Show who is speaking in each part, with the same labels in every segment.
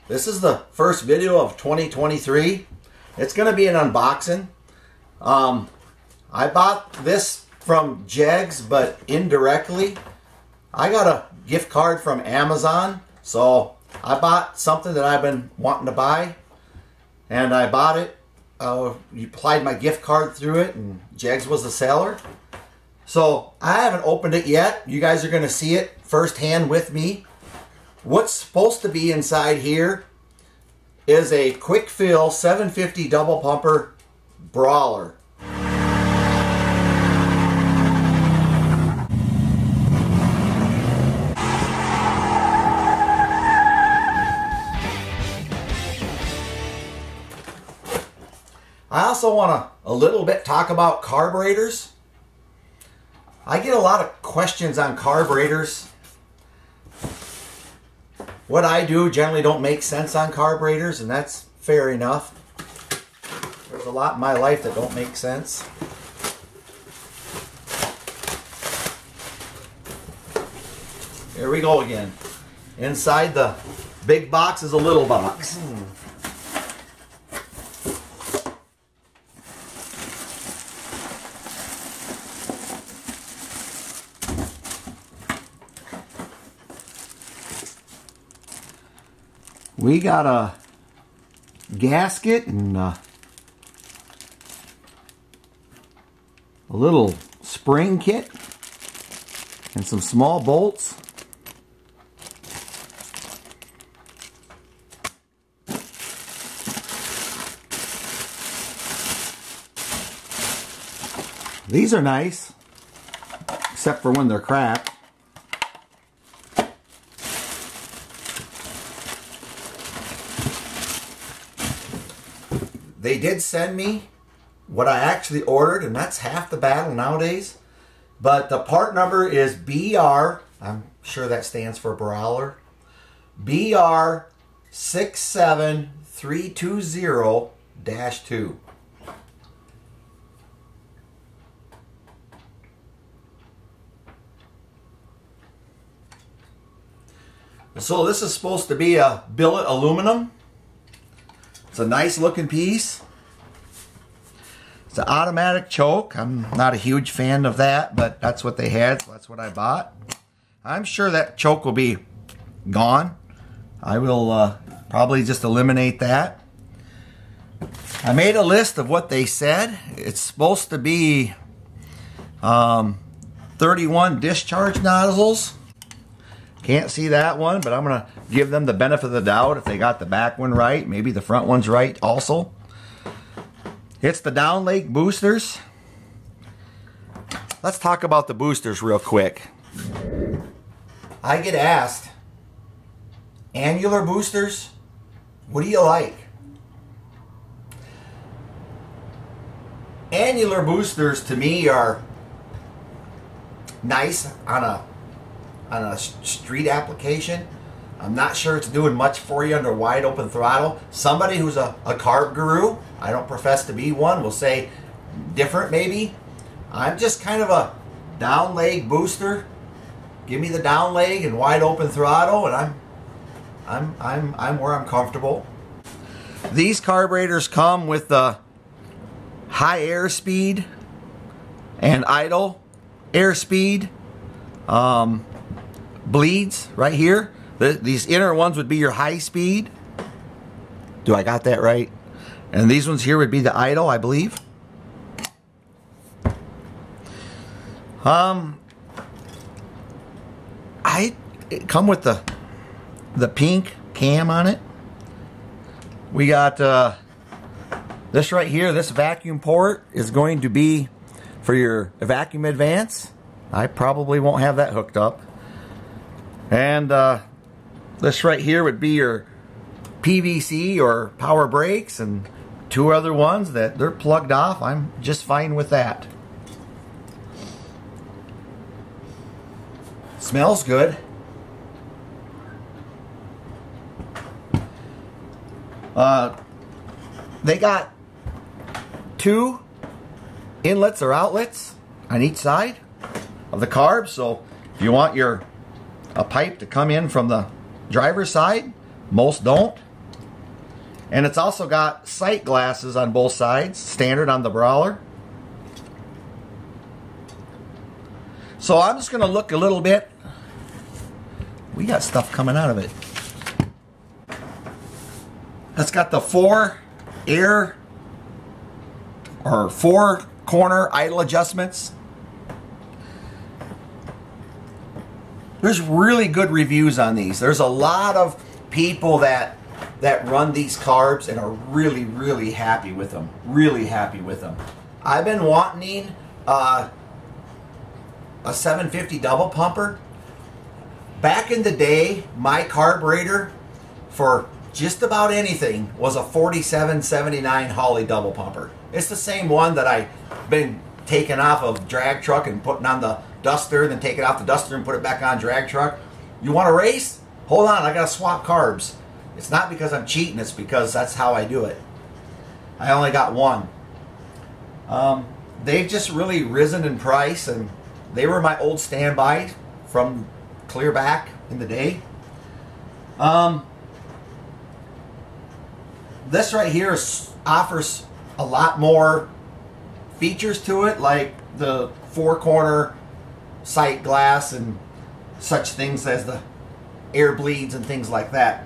Speaker 1: This is the first video of 2023. It's going to be an unboxing. I bought this from Jegs, but indirectly. I got a gift card from Amazon, so I bought something that I've been wanting to buy, and I bought it. You applied my gift card through it, and Jegs was the seller. So I haven't opened it yet. You guys are going to see it firsthand with me. What's supposed to be inside here is a quick fill 750 double pumper Brawler. I also want to a little bit talk about carburetors. I get a lot of questions on carburetors. What I do generally don't make sense on carburetors, and that's fair enough. There's a lot in my life that don't make sense. Here we go again. Inside the big box is a little box. We got a gasket and a little spring kit and some small bolts. These are nice, except for when they're cracked. They did send me what I actually ordered, and that's half the battle nowadays. But the part number is BR, I'm sure that stands for Brawler, BR 67320-2. So this is supposed to be a billet aluminum. It's a nice looking piece. It's an automatic choke. I'm not a huge fan of that, but that's what they had, so that's what I bought. I'm sure that choke will be gone. I will probably just eliminate that. I made a list of what they said. It's supposed to be 31 discharge nozzles. Can't see that one, but I'm going to give them the benefit of the doubt if they got the back one right. Maybe the front one's right also. It's the down leg boosters. Let's talk about the boosters real quick. I get asked, annular boosters, what do you like? Annular boosters to me are nice on a street application. I'm not sure it's doing much for you under wide open throttle. Somebody who's a carb guru, I don't profess to be one, will say different maybe. I'm just kind of a down leg booster. Give me the down leg and wide open throttle, and I'm where I'm comfortable. These carburetors come with the high airspeed and idle airspeed. Bleeds right here. These inner ones would be your high speed. Do I got that right? And these ones here would be the idle, I believe. It come with the pink cam on it. We got this right here. This vacuum port is going to be for your vacuum advance. I probably won't have that hooked up. And this right here would be your PVC or power brakes, and two other ones that they're plugged off. I'm just fine with that. Smells good. They got two inlets or outlets on each side of the carb, so if you want a pipe to come in from the driver's side, most don't. And it's also got sight glasses on both sides, standard on the Brawler. So I'm just going to look a little bit. We got stuff coming out of it. It's got the 4 corner idle adjustments. There's really good reviews on these. There's a lot of people that run these carbs and are really, really happy with them. Really happy with them. I've been wanting a 750 double pumper. Back in the day, my carburetor for just about anything was a 4779 Holley double pumper. It's the same one that I've been taking off of drag truck and putting on the duster, then take it off the duster and put it back on drag truck. You want to race? Hold on, I gotta swap carbs. It's not because I'm cheating, it's because that's how I do it. I only got one. They've just really risen in price, and they were my old standby from clear back in the day. This right here offers a lot more features to it, like the 4 corner sight glass and such things as the air bleeds and things like that.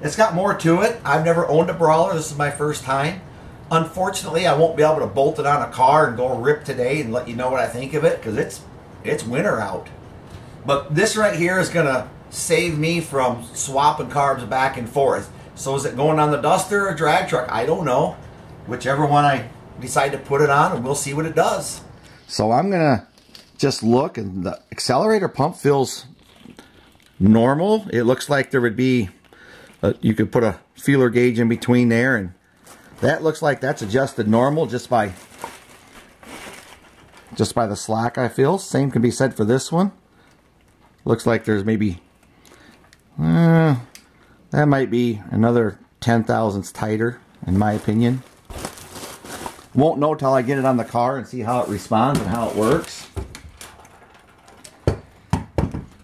Speaker 1: It's got more to it. I've never owned a Brawler. This is my first time. Unfortunately, I won't be able to bolt it on a car and go rip today and let you know what I think of it, because it's winter out. But this right here is going to save me from swapping carbs back and forth. So is it going on the duster or drag truck? I don't know. Whichever one I decide to put it on, and we'll see what it does. So I'm going to just look, and the accelerator pump feels normal. It looks like there would be, you could put a feeler gauge in between there, and that looks like that's adjusted normal just by the slack I feel. Same can be said for this one. Looks like there's maybe, that might be another 10 thousandths tighter, in my opinion. Won't know till I get it on the car and see how it responds and how it works.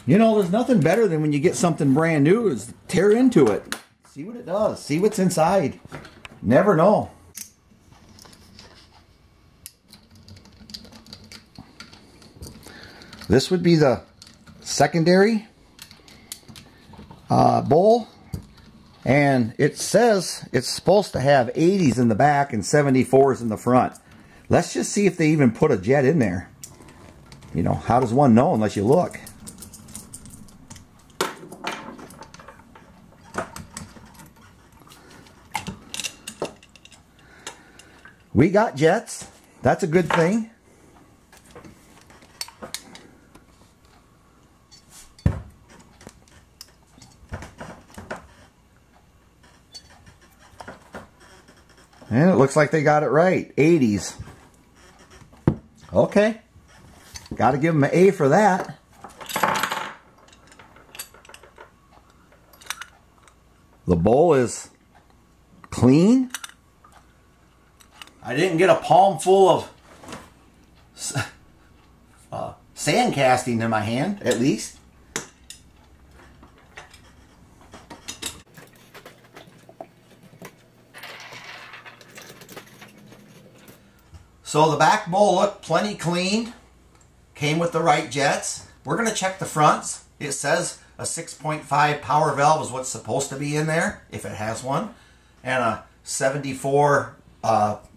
Speaker 1: You know, there's nothing better than when you get something brand new is tear into it. See what it does. See what's inside. Never know. This would be the secondary bowl. And it says it's supposed to have 80s in the back and 74s in the front. Let's just see if they even put a jet in there. You know, how does one know unless you look? We got jets. That's a good thing. And it looks like they got it right. 80s. Okay. Got to give them an A for that. The bowl is clean. I didn't get a palm full of sand casting in my hand, at least. So the back bowl looked plenty clean. Came with the right jets. We're going to check the fronts. It says a 6.5 power valve is what's supposed to be in there, if it has one. And a 74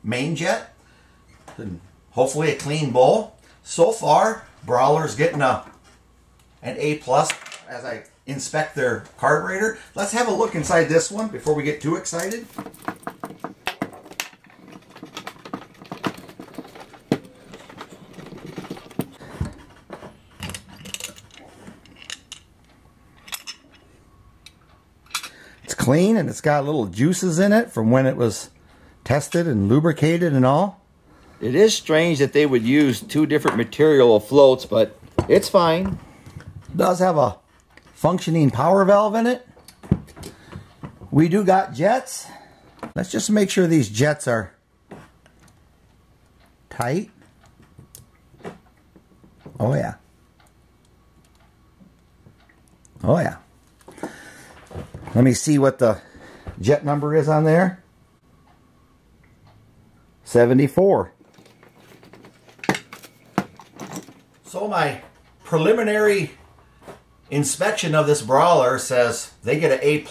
Speaker 1: main jet. And hopefully a clean bowl. So far, Brawler's getting an A+ as I inspect their carburetor. Let's have a look inside this one before we get too excited. It's clean, and it's got little juices in it from when it was tested and lubricated and all. It is strange that they would use 2 different material floats, but it's fine. It does have a functioning power valve in it. We do got jets. Let's just make sure these jets are tight. Oh yeah. Oh yeah. Let me see what the jet number is on there. 74. So my preliminary inspection of this Brawler says they get an A+.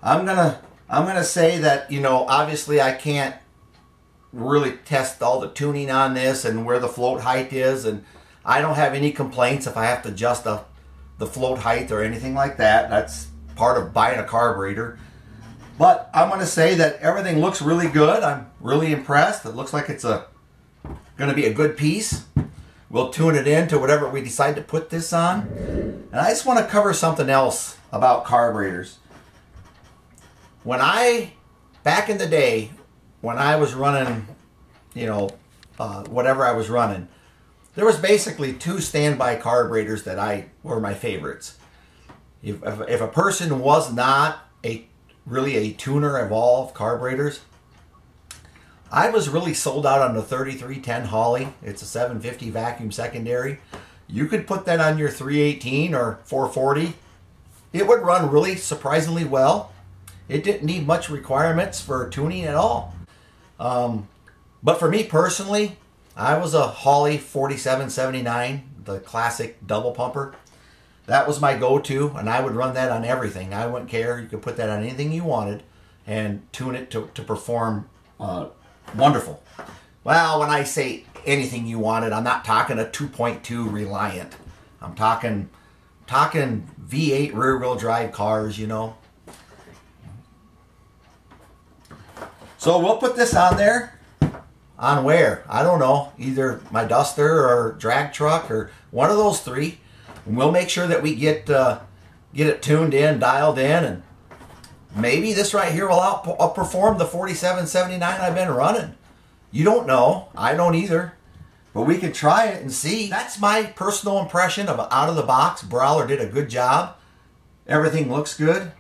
Speaker 1: I'm gonna say that, you know, obviously I can't really test all the tuning on this and where the float height is, and I don't have any complaints if I have to adjust the float height or anything like that. That's part of buying a carburetor. But I'm going to say that everything looks really good. I'm really impressed. It looks like it's going to be a good piece. We'll tune it in to whatever we decide to put this on. And I just want to cover something else about carburetors. Back in the day, when I was running, you know, whatever I was running, there was basically 2 standby carburetors that were my favorites. If a person was not really a tuner of all carburetors, I was really sold out on the 3310 Holley. It's a 750 vacuum secondary. You could put that on your 318 or 440. It would run really surprisingly well. It didn't need much requirements for tuning at all. But for me personally, I was a Holley 4779, the classic double pumper. That was my go-to, and I would run that on everything. I wouldn't care. You could put that on anything you wanted and tune it to perform wonderful. Well, when I say anything you wanted, I'm not talking a 2.2 Reliant. I'm talking V8 rear-wheel drive cars, you know. So we'll put this on there. On where? I don't know. Either my Duster or drag truck or one of those 3. And we'll make sure that we get it tuned in, dialed in, and maybe this right here will outperform the 4779 I've been running. You don't know. I don't either. But we can try it and see. That's my personal impression of out of the box. Brawler did a good job. Everything looks good.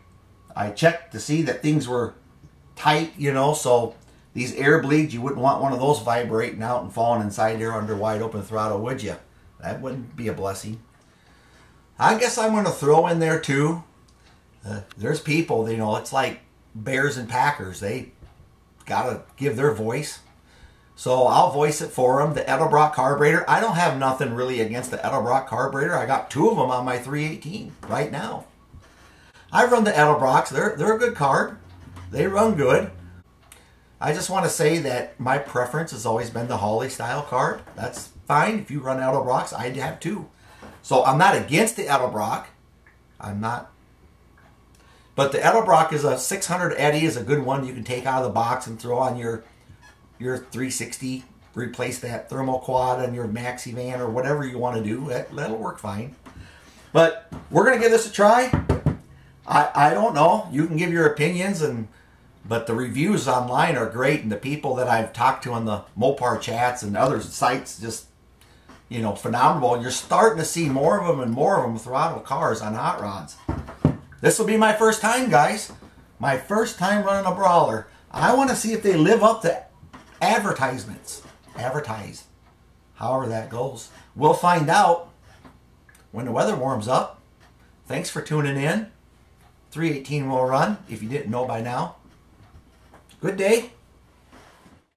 Speaker 1: I checked to see that things were tight, you know, so these air bleeds, you wouldn't want one of those vibrating out and falling inside there under wide open throttle, would you? That wouldn't be a blessing. I guess I'm going to throw in there too. There's people, you know, it's like Bears and Packers. They got to give their voice. So I'll voice it for them. The Edelbrock carburetor. I don't have nothing really against the Edelbrock carburetor. I got 2 of them on my 318 right now. I run the Edelbrocks. They're a good carb. They run good. I just want to say that my preference has always been the Holley style carb. That's fine. If you run Edelbrocks, I'd have 2. So I'm not against the Edelbrock. I'm not. But the Edelbrock is a 600 Eddy is a good one you can take out of the box and throw on your 360. Replace that thermoquad on your maxi van or whatever you want to do. That'll work fine. But we're going to give this a try. I don't know. You can give your opinions, but the reviews online are great, and the people that I've talked to on the Mopar chats and other sites just, you know, phenomenal. And you're starting to see more of them and more of them throttle cars on hot rods. This will be my first time, guys. My first time running a Brawler. I want to see if they live up to advertisements. Advertise. However that goes. We'll find out when the weather warms up. Thanks for tuning in. 318 will run, if you didn't know by now. Good day.